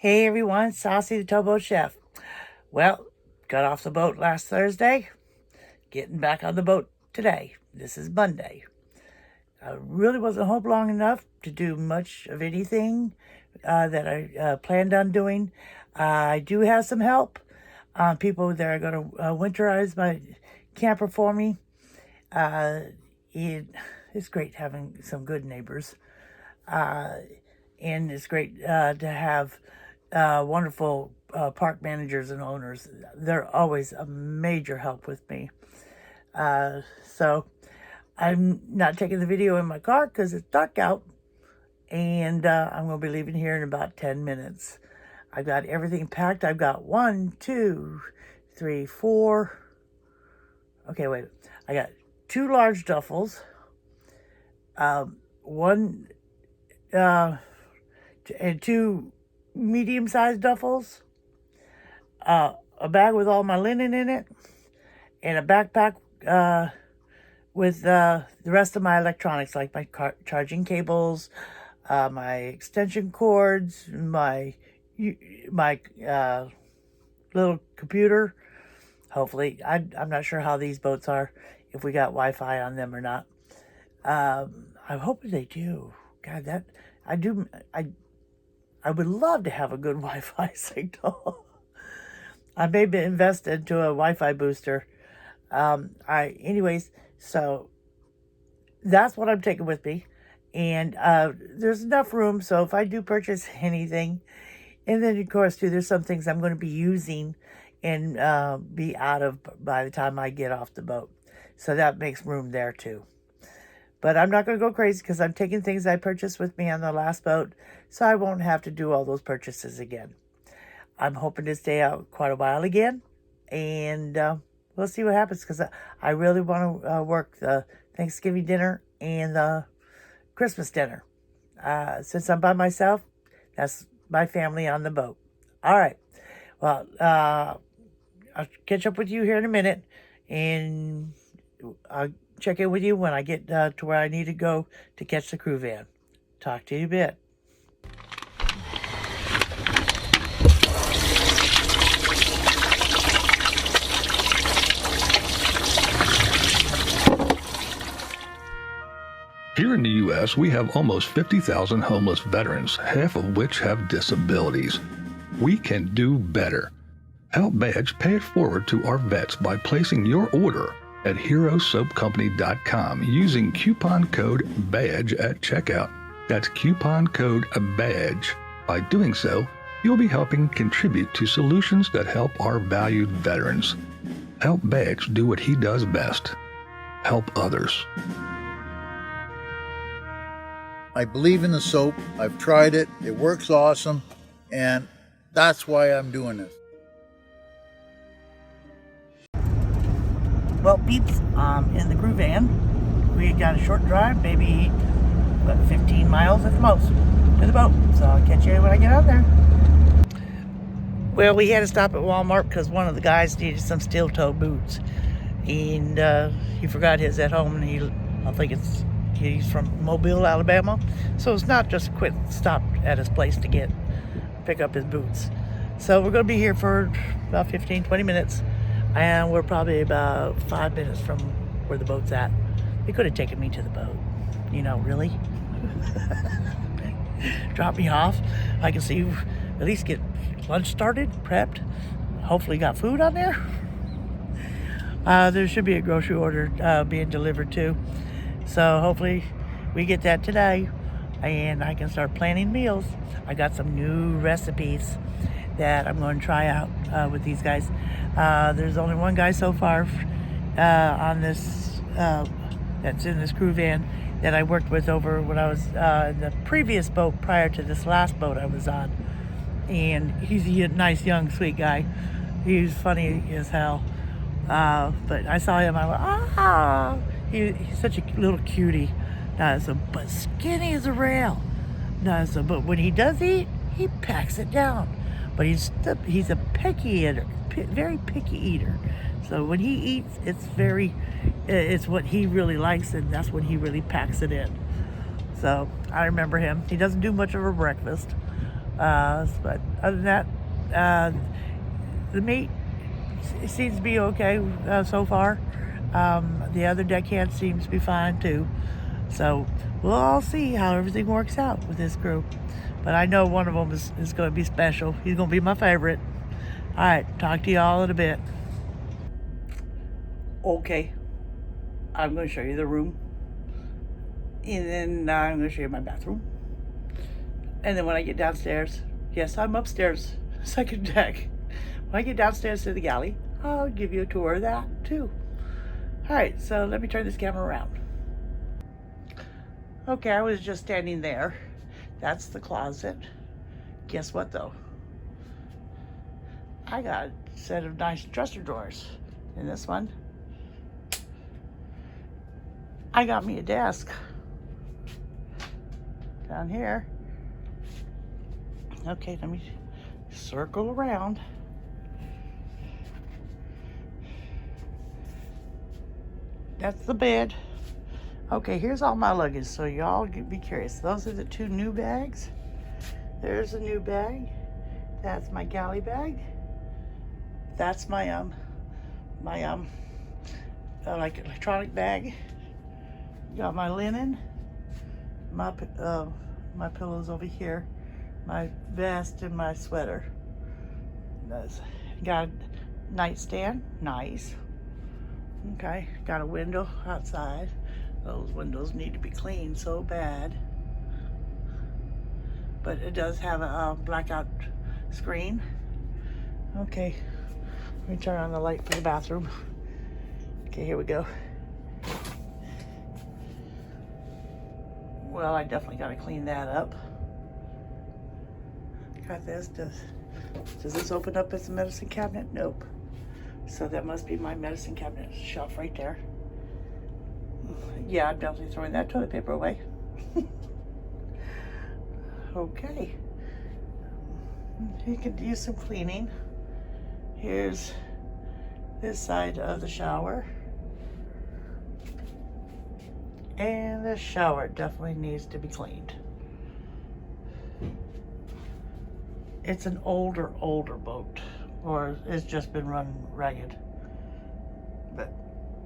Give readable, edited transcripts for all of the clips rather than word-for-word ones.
Hey everyone, Saucy the Towboat Chef. Well, got off the boat last Thursday, getting back on the boat today. This is Monday. I really wasn't home long enough to do much of anything that I planned on doing. I do have some help. People that are going to winterize my camper for me. It's great having some good neighbors. And it's great to have wonderful park managers and owners. They're always a major help with me. So I'm not taking the video in my car because it's dark out, and I'm going to be leaving here in about 10 minutes. I've got everything packed. I've got 1, 2, 3, 4. Okay, wait. I got 2 large duffels, one and 2 medium-sized duffels, a bag with all my linen in it, and a backpack with the rest of my electronics, like my charging cables, my extension cords, my little computer. Hopefully, I'm not sure how these boats are, if we got Wi-Fi on them or not. I'm hoping they do. God, I would love to have a good Wi-Fi signal. I may invest into a Wi-Fi booster. Anyways, so that's what I'm taking with me. And there's enough room, so if I do purchase anything, and then of course too, there's some things I'm going to be using and be out of by the time I get off the boat. So that makes room there too. But I'm not going to go crazy because I'm taking things I purchased with me on the last boat, so I won't have to do all those purchases again. I'm hoping to stay out quite a while again, and we'll see what happens, because I really want to work the Thanksgiving dinner and the Christmas dinner. Since I'm by myself, that's my family on the boat. All right. Well, I'll catch up with you here in a minute, and I'll check in with you when I get to where I need to go to catch the crew van. Talk to you a bit. Here in the U.S., we have almost 50,000 homeless veterans, half of which have disabilities. We can do better. Help Badge pay it forward to our vets by placing your order at herosoapcompany.com using coupon code BADGE at checkout. That's coupon code BADGE. By doing so, you'll be helping contribute to solutions that help our valued veterans. Help Badge do what he does best: help others. I believe in the soap. I've tried it. It works awesome. And that's why I'm doing this. Well, peeps, in the crew van, we got a short drive, maybe 15 miles at the most, to the boat. So I'll catch you when I get out there. Well, we had to stop at Walmart because one of the guys needed some steel-toe boots, and he forgot his at home, and he's from Mobile, Alabama, so it's not just a quick stop at his place to pick up his boots. So we're going to be here for about 15-20 minutes, and we're probably about 5 minutes from where the boat's at. They could have taken me to the boat, really. Drop me off. I can see, at least get lunch started, prepped. Hopefully got food on there. There should be a grocery order being delivered too. So hopefully we get that today, and I can start planning meals. I got some new recipes that I'm going to try out with these guys. There's only one guy so far on this that's in this crew van that I worked with over when I was in the previous boat prior to this last boat I was on. And he's a nice, young, sweet guy. He's funny as hell. But I saw him, I went, ah! He's such a little cutie. But skinny as a rail. But when he does eat, he packs it down. But he's a picky eater, very picky eater. So when he eats, it's what he really likes, and that's when he really packs it in. So I remember him. He doesn't do much of a breakfast. But other than that, the meat seems to be okay so far. The other deckhand seems to be fine too. So we'll all see how everything works out with this crew. But I know one of them is going to be special. He's going to be my favorite. All right, talk to y'all in a bit. Okay, I'm going to show you the room. And then I'm going to show you my bathroom. And then when I get downstairs, yes, I'm upstairs, second deck. When I get downstairs to the galley, I'll give you a tour of that too. All right, so let me turn this camera around. Okay, I was just standing there. That's the closet. Guess what though? I got a set of nice dresser drawers in this one. I got me a desk down here. Okay, let me circle around. That's the bed. Okay, here's all my luggage, so y'all be curious. Those are the 2 new bags. There's a new bag. That's my galley bag. That's my like electronic bag. Got my linen. My pillows over here. My vest and my sweater. Got a nightstand. Nice. Okay, got a window outside. Those windows need to be cleaned so bad. But it does have a blackout screen. Okay, let me turn on the light for the bathroom. Okay, here we go. Well, I definitely got to clean that up. Got this. Does this open up as a medicine cabinet? Nope. So that must be my medicine cabinet shelf right there. Yeah, I'm definitely throwing that toilet paper away. Okay. You could use some cleaning. Here's this side of the shower. And the shower definitely needs to be cleaned. It's an older boat, or it's just been run ragged. But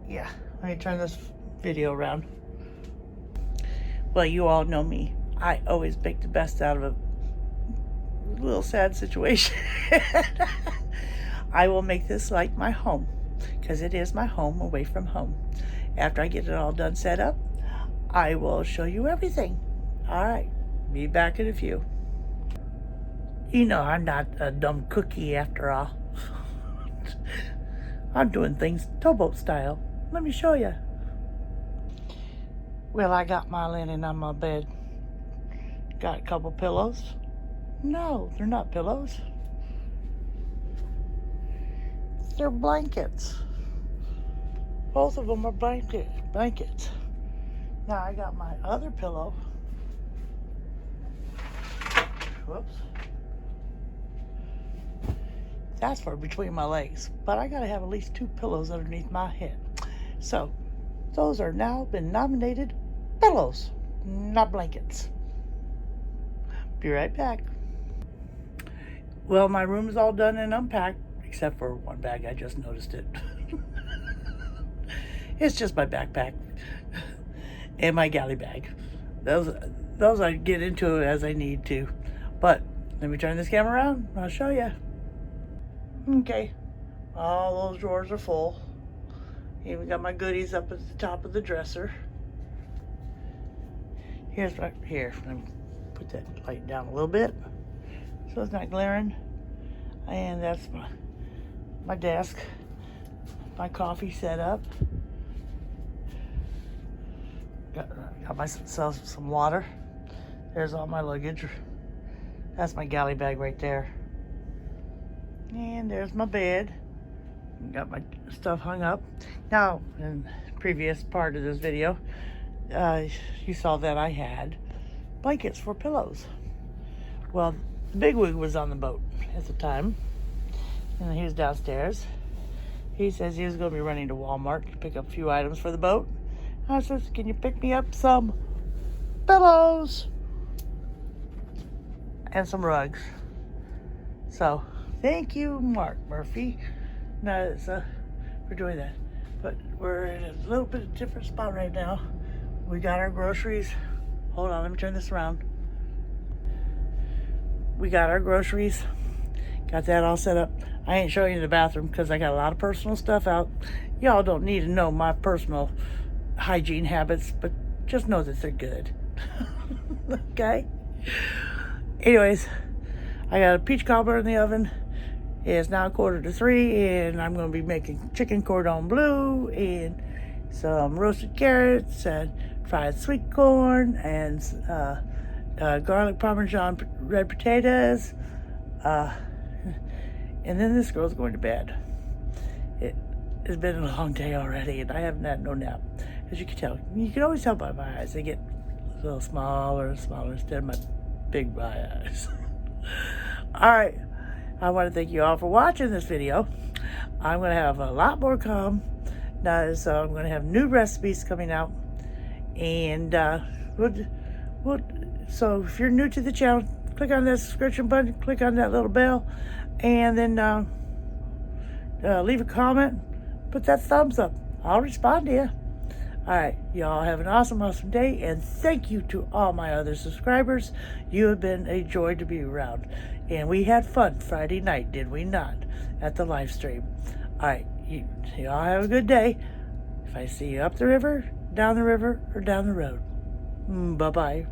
yeah, let me turn this video around. Well, you all know me. I always make the best out of a little sad situation. I will make this like my home, because it is my home away from home. After I get it all done set up, I will show you everything. All right, be back in a few. You know, I'm not a dumb cookie after all. I'm doing things towboat style. Let me show you. Well, I got my linen on my bed. Got a couple pillows. No, they're not pillows. They're blankets. Both of them are blankets. Now I got my other pillow. Whoops. That's for between my legs, but I gotta have at least 2 pillows underneath my head. So those are now been nominated pillows, not blankets. Be right back. Well, my room is all done and unpacked, except for one bag. I just noticed it. It's just my backpack and my galley bag. Those I get into as I need to. But let me turn this camera around. I'll show you. Okay, all those drawers are full. Even got my goodies up at the top of the dresser. Here's right here. Let me put that light down a little bit so it's not glaring. And that's my desk. My coffee set up. Got myself some water. There's all my luggage. That's my galley bag right there. And there's my bed. Got my stuff hung up. Now, in the previous part of this video, you saw that I had blankets for pillows. Well, the bigwig was on the boat at the time, and he was downstairs. He says he was going to be running to Walmart to pick up a few items for the boat. I says, can you pick me up some pillows? and some rugs. So thank you, Mark Murphy, for doing that. But we're in a little bit of different spot right now. We got our groceries. Hold on, let me turn this around. We got our groceries. Got that all set up. I ain't showing you the bathroom because I got a lot of personal stuff out. Y'all don't need to know my personal hygiene habits, but just know that they're good. Okay? Anyways, I got a peach cobbler in the oven. It's now 2:45, and I'm going to be making chicken cordon bleu and some roasted carrots and fried sweet corn and garlic parmesan red potatoes. And then this girl's going to bed. It's been a long day already, and I haven't had no nap. As you can tell, you can always tell by my eyes. They get a little smaller and smaller instead of my big eyes. All right. I want to thank you all for watching this video. I'm going to have a lot more come. So I'm going to have new recipes coming out. And so if you're new to the channel, click on that subscription button, click on that little bell, and then leave a comment. Put that thumbs up. I'll respond to you. All right. Y'all have an awesome day. And thank you to all my other subscribers. You have been a joy to be around. And we had fun Friday night, did we not? At the live stream. All right. Y'all have a good day. If I see you up the river, down the river, or down the road. Bye-bye.